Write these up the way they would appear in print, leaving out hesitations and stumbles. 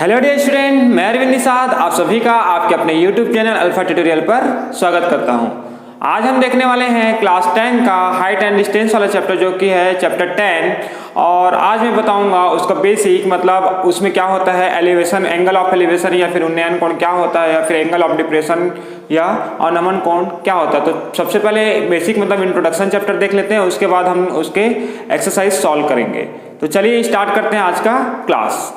Hello dear student, मैं अरविंद निषाद आप सभी का आपके अपने YouTube चैनल अल्फा ट्यूटोरियल पर स्वागत करता हूं। आज हम देखने वाले हैं क्लास 10 का हाइट एंड डिस्टेंस वाला चैप्टर जो कि है चैप्टर 10। और आज मैं बताऊंगा उसका बेसिक मतलब उसमें क्या होता है, एलिवेशन, एंगल ऑफ एलिवेशन या फिर उन्नयन कोण क्या होता है, या फिर एंगल ऑफ डिप्रेशन या अवनमन कोण क्या होता है। तो सबसे पहले बेसिक मतलब इंट्रोडक्शन चैप्टर देख लेते हैं, उसके बाद हम उसके एक्सरसाइज सॉल्व करेंगे। तो चलिए स्टार्ट करते हैं आज का क्लास।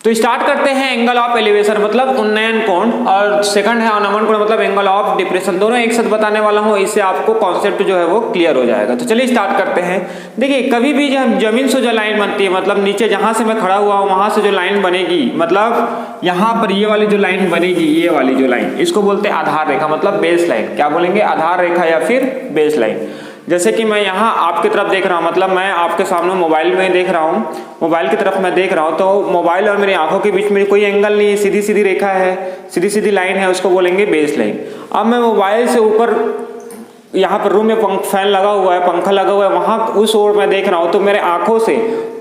तो स्टार्ट करते हैं एंगल ऑफ एलिवेशन मतलब उन्नयन कोण, और सेकंड है अवनमन कोण मतलब एंगल ऑफ डिप्रेशन। दोनों एक साथ बताने वाला हूँ, इससे आपको कॉन्सेप्ट जो है वो क्लियर हो जाएगा। तो चलिए स्टार्ट करते हैं। देखिए, कभी भी जब जमीन से जो लाइन बनती है, मतलब नीचे जहां से मैं खड़ा हुआ हूँ वहां से जो लाइन बनेगी, मतलब यहाँ पर ये वाली जो लाइन बनेगी, ये वाली जो लाइन, इसको बोलते हैं आधार रेखा मतलब बेस लाइन। क्या बोलेंगे? आधार रेखा या फिर बेस लाइन। जैसे कि मैं यहाँ आपकी तरफ देख रहा हूँ, मतलब मैं आपके सामने मोबाइल में देख रहा हूँ, मोबाइल की तरफ मैं देख रहा हूँ, तो मोबाइल और मेरी आंखों के बीच में कोई एंगल नहीं है, सीधी सीधी रेखा है, सीधी सीधी लाइन है, उसको बोलेंगे बेस लाइन। अब मैं मोबाइल से ऊपर, यहाँ पर रूम में फैन लगा हुआ है, पंखा लगा हुआ है, वहाँ उस ओर मैं देख रहा हूँ, तो मेरे आंखों से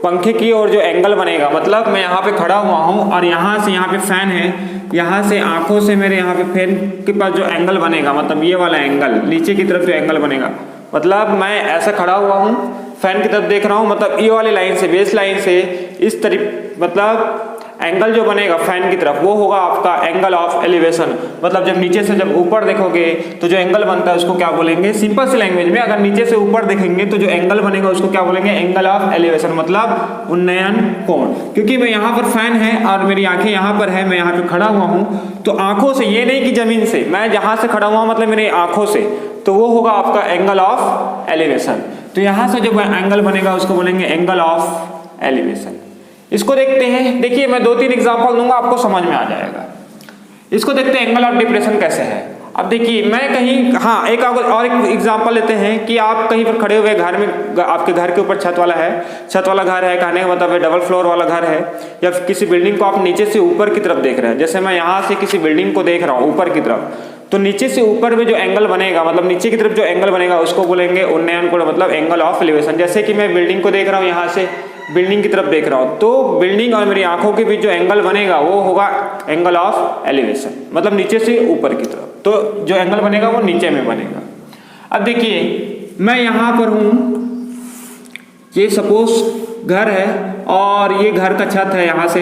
पंखे की ओर जो एंगल बनेगा, मतलब मैं यहाँ पे खड़ा हुआ हूँ और यहाँ से यहाँ पे फैन है, यहाँ से आंखों से मेरे यहाँ पे फैन के पास जो एंगल बनेगा, मतलब ये वाला एंगल, नीचे की तरफ जो एंगल बनेगा, मतलब मैं ऐसा खड़ा हुआ हूँ, फैन की तरफ देख रहा हूँ, मतलब ये वाली लाइन से, बेस लाइन से इस तरीके, मतलब एंगल जो बनेगा फैन की तरफ, वो होगा आपका एंगल ऑफ एलिवेशन। मतलब जब नीचे से जब ऊपर देखोगे तो जो एंगल बनता है उसको क्या बोलेंगे? सिंपल सी लैंग्वेज में अगर नीचे से ऊपर देखेंगे तो जो एंगल बनेगा उसको क्या बोलेंगे? एंगल ऑफ एलिवेशन मतलब उन्नयन कोण। क्योंकि मैं यहाँ पर फैन है और मेरी आंखें यहाँ पर है, मैं यहाँ पे खड़ा हुआ हूँ, तो आंखों से, ये नहीं कि जमीन से, मैं जहाँ से खड़ा हुआ मतलब मेरी आंखों से, तो वो होगा आपका एंगल ऑफ एलिवेशन। तो यहाँ से जो एंगल बनेगा उसको बोलेंगे एंगल ऑफ एलिवेशन। इसको देखते हैं। देखिए, मैं 2-3 एग्जांपल दूंगा, आपको समझ में आ जाएगा। इसको देखते हैं एंगल ऑफ डिप्रेशन कैसे है। अब देखिए, मैं कहीं, हाँ, एक और एक एग्जांपल लेते हैं कि आप कहीं पर खड़े हुए घर में, आपके घर के ऊपर छत वाला है, छत वाला घर है, कहने का मतलब डबल फ्लोर वाला घर है, या किसी बिल्डिंग को आप नीचे से ऊपर की तरफ देख रहे हैं। जैसे मैं यहाँ से किसी बिल्डिंग को देख रहा हूँ ऊपर की तरफ, तो नीचे से ऊपर में जो एंगल बनेगा, मतलब नीचे की तरफ जो एंगल बनेगा उसको बोलेंगे उन्नयन कोण मतलब एंगल ऑफ एलिवेशन। जैसे कि मैं बिल्डिंग को देख रहा हूँ, यहाँ से बिल्डिंग की तरफ देख रहा हूँ, तो बिल्डिंग और मेरी आंखों के बीच जो एंगल बनेगा वो होगा एंगल ऑफ एलिवेशन, मतलब नीचे से ऊपर की तरफ। तो जो एंगल बनेगा वो नीचे में बनेगा। अब देखिए, मैं यहाँ पर हूँ, ये सपोज घर है और ये घर का छत है। यहाँ से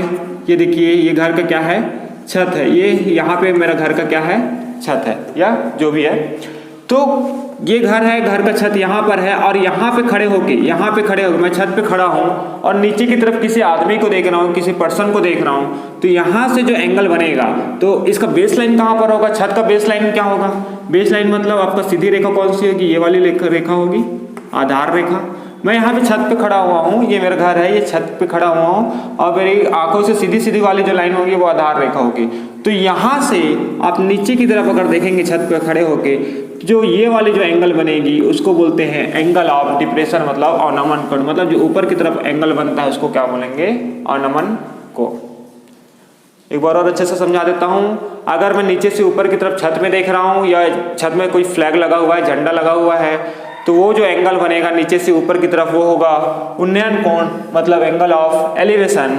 ये देखिए, ये घर का क्या है? छत है। ये यहाँ पे मेरा घर का क्या है? छत है, या जो भी है। तो ये घर है, घर का छत यहाँ पर है, और यहाँ पे खड़े होके, मैं छत पे खड़ा हूँ और नीचे की तरफ किसी आदमी को देख रहा हूँ, किसी पर्सन को देख रहा हूँ, तो यहाँ से जो एंगल बनेगा, तो इसका बेस लाइन कहाँ पर होगा? छत का बेस लाइन क्या होगा? बेस लाइन मतलब आपका सीधी रेखा कौन सी होगी? ये वाली रेखा होगी, आधार रेखा। मैं यहाँ पे छत पे खड़ा हुआ हूँ, ये मेरा घर है, ये छत पे खड़ा हुआ हूँ, और मेरी आंखों से सीधी सीधी वाली जो लाइन होगी वो आधार रेखा होगी। तो यहाँ से आप नीचे की तरफ अगर देखेंगे छत पे खड़े होके, जो ये वाली जो एंगल बनेगी उसको बोलते हैं एंगल ऑफ डिप्रेशन मतलब अवनमन कोण। मतलब जो ऊपर की तरफ एंगल बनता है उसको क्या बोलेंगे? अवनमन कोण। एक बार और अच्छे से समझा देता हूँ। अगर मैं नीचे से ऊपर की तरफ छत में देख रहा हूँ, या छत में कोई फ्लैग लगा हुआ है, झंडा लगा हुआ है, तो वो जो एंगल बनेगा नीचे से ऊपर की तरफ वो होगा उन्नयन कोण मतलब एंगल ऑफ एलिवेशन।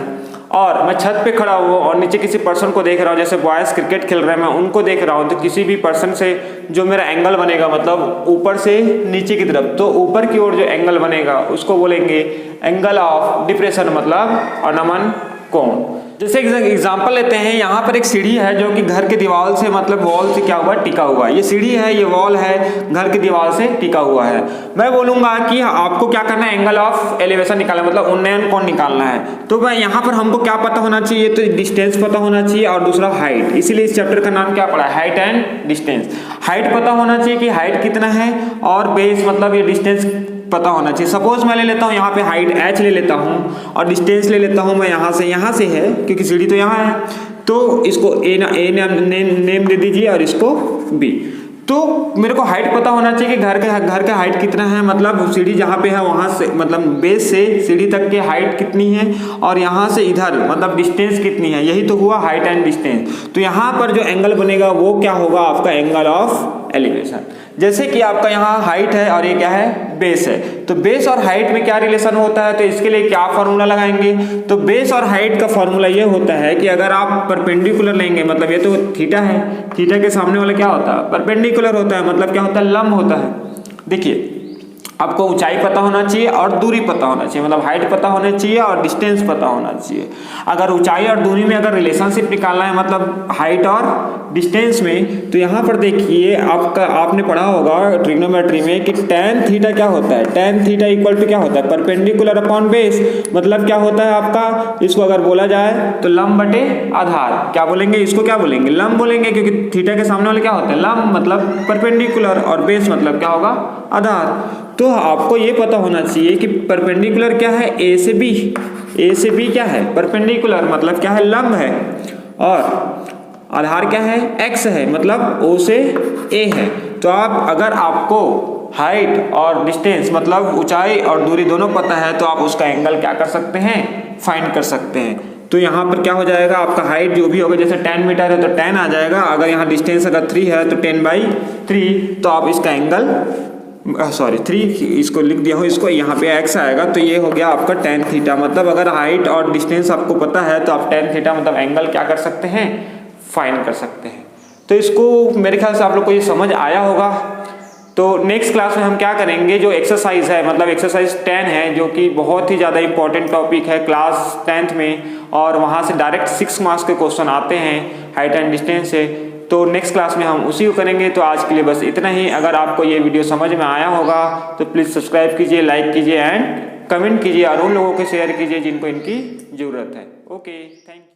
और मैं छत पे खड़ा हुआ और नीचे किसी पर्सन को देख रहा हूँ, जैसे बॉयज क्रिकेट खेल रहे हैं, मैं उनको देख रहा हूँ, तो किसी भी पर्सन से जो मेरा एंगल बनेगा, मतलब ऊपर से नीचे की तरफ, तो ऊपर की ओर जो एंगल बनेगा उसको बोलेंगे एंगल ऑफ डिप्रेशन मतलब अवनमन कोण। जैसे एग्जांपल लेते हैं, यहाँ पर एक सीढ़ी है जो कि घर के दीवार से, मतलब वॉल से क्या हुआ? टिका हुआ है। ये सीढ़ी है, ये वॉल है, घर की दीवार से टिका हुआ है। मैं बोलूंगा कि आपको क्या करना है? एंगल ऑफ एलिवेशन निकालना, मतलब उन्नयन कोण निकालना है। तो मैं यहाँ पर हमको क्या पता होना चाहिए? तो डिस्टेंस पता होना चाहिए और दूसरा हाइट। इसीलिए इस चैप्टर का नाम क्या पड़ा? Height and distance. हाइट पता होना चाहिए कि हाइट कितना है, और बेस मतलब ये डिस्टेंस पता होना चाहिए। सपोज मैं ले लेता हूँ यहाँ पे हाइट h ले लेता हूँ और डिस्टेंस ले लेता हूँ मैं यहाँ से है, क्योंकि सीढ़ी तो यहाँ है, तो इसको a नेम दे दीजिए और इसको b। तो मेरे को हाइट पता होना चाहिए कि घर का हाइट कितना है, मतलब सीढ़ी जहाँ पे है वहाँ से, मतलब बेस से सीढ़ी तक के हाइट कितनी है, और यहाँ से इधर मतलब डिस्टेंस कितनी है। यही तो हुआ हाइट एंड डिस्टेंस। तो यहाँ पर जो एंगल बनेगा वो क्या होगा? आपका एंगल ऑफ एलिवेशन। जैसे कि आपका यहाँ हाइट है और ये क्या है, बेस है। तो बेस और हाइट में क्या रिलेशन होता है, तो इसके लिए क्या फॉर्मूला लगाएंगे। तो बेस और हाइट का फॉर्मूला ये होता है कि अगर आप परपेंडिकुलर लेंगे, मतलब ये तो थीटा है, थीटा के सामने वाला क्या होता है, परपेंडिकुलर होता है, मतलब क्या होता है, लंब होता है। देखिए आपको ऊंचाई पता होना चाहिए और दूरी पता होना चाहिए, मतलब हाइट पता होना चाहिए और डिस्टेंस पता होना चाहिए। अगर ऊंचाई और दूरी में अगर रिलेशनशिप निकालना है, मतलब हाइट और डिस्टेंस में, तो यहाँ पर देखिए आपने पढ़ा होगा ट्रिग्नोमेट्री में कि tan थीटा क्या होता है, tan थीटा इक्वल टू क्या होता है, परपेंडिकुलर अपॉन बेस। मतलब क्या होता है आपका, इसको अगर बोला जाए तो लंब बटे आधार। क्या बोलेंगे इसको, क्या बोलेंगे, लंब बोलेंगे, क्योंकि थीटा के सामने वाले क्या होते हैं, लंब मतलब परपेंडिकुलर, और बेस मतलब क्या होगा, आधार। तो आपको ये पता होना चाहिए कि परपेंडिकुलर क्या है, ए से बी, ए से बी क्या है, परपेंडिकुलर मतलब क्या है, लंब है, और आधार क्या है, x है, मतलब o से a है। तो आप अगर आपको हाइट और डिस्टेंस मतलब ऊंचाई और दूरी दोनों पता है, तो आप उसका एंगल क्या कर सकते हैं, फाइंड कर सकते हैं। तो यहाँ पर क्या हो जाएगा, आपका हाइट जो भी होगा, जैसे 10 मीटर है तो 10 आ जाएगा, अगर यहाँ डिस्टेंस अगर 3 है तो 10/3, तो आप इसका एंगल 3 इसको लिख दिया हो, इसको यहाँ पे x आएगा, तो ये हो गया आपका tan थीटा। मतलब अगर हाइट और डिस्टेंस आपको पता है तो आप tan थीटा मतलब एंगल क्या कर सकते हैं, फाइंड कर सकते हैं। तो इसको मेरे ख्याल से आप लोग को ये समझ आया होगा। तो नेक्स्ट क्लास में हम क्या करेंगे, जो एक्सरसाइज है, मतलब एक्सरसाइज 10 है, जो कि बहुत ही ज़्यादा इंपॉर्टेंट टॉपिक है क्लास 10th में, और वहाँ से डायरेक्ट 6 मार्क्स के क्वेश्चन आते हैं हाइट एंड डिस्टेंस से। तो नेक्स्ट क्लास में हम उसी को करेंगे। तो आज के लिए बस इतना ही। अगर आपको ये वीडियो समझ में आया होगा तो प्लीज़ सब्सक्राइब कीजिए, लाइक कीजिए एंड कमेंट कीजिए, और उन लोगों को शेयर कीजिए जिनको इनकी ज़रूरत है। Okay, thank you.